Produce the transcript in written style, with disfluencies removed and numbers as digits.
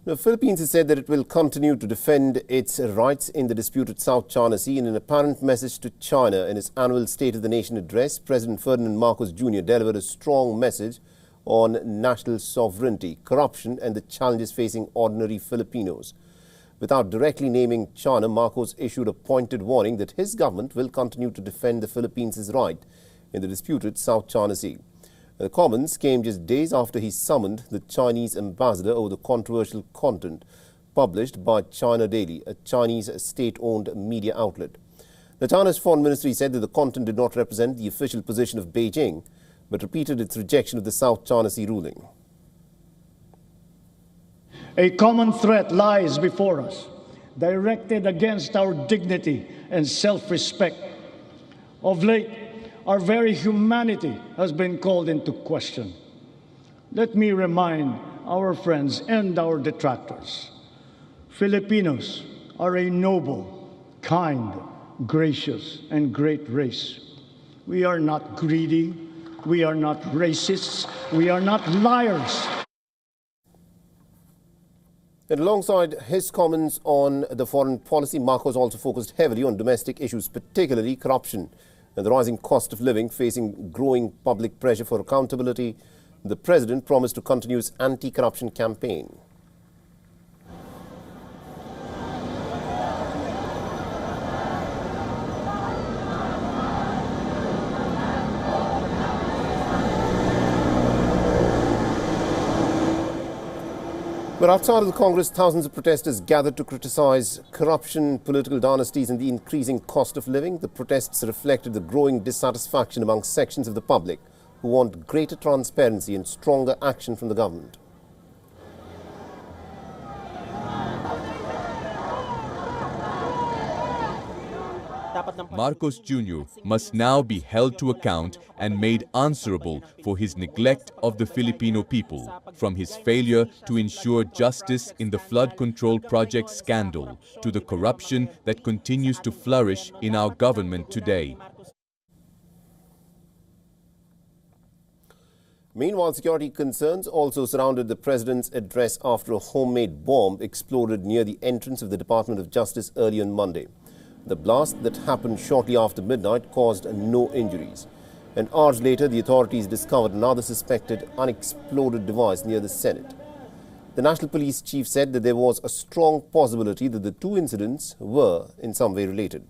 The Philippines has said that it will continue to defend its rights in the disputed South China Sea. In an apparent message to China in his annual State of the Nation address, President Ferdinand Marcos Jr. delivered a strong message on national sovereignty, corruption and the challenges facing ordinary Filipinos. Without directly naming China, Marcos issued a pointed warning that his government will continue to defend the Philippines' right in the disputed South China Sea. The comments came just days after he summoned the Chinese ambassador over the controversial content published by China Daily, a Chinese state-owned media outlet. The China's foreign ministry said that the content did not represent the official position of Beijing, but repeated its rejection of the South China Sea ruling. A common threat lies before us, directed against our dignity and self-respect. Of late, our very humanity has been called into question. Let me remind our friends and our detractors, Filipinos are a noble, kind, gracious, and great race. We are not greedy, we are not racists, we are not liars. And alongside his comments on the foreign policy, Marcos also focused heavily on domestic issues, particularly corruption and the rising cost of living. Facing growing public pressure for accountability, the president promised to continue his anti-corruption campaign. But outside of the Congress, thousands of protesters gathered to criticize corruption, political dynasties and the increasing cost of living. The protests reflected the growing dissatisfaction among sections of the public who want greater transparency and stronger action from the government. Marcos Jr. must now be held to account and made answerable for his neglect of the Filipino people, from his failure to ensure justice in the flood control project scandal to the corruption that continues to flourish in our government today. Meanwhile, security concerns also surrounded the president's address after a homemade bomb exploded near the entrance of the Department of Justice early on Monday. The blast that happened shortly after midnight caused no injuries. And hours later, the authorities discovered another suspected unexploded device near the Senate. The National Police Chief said that there was a strong possibility that the two incidents were in some way related.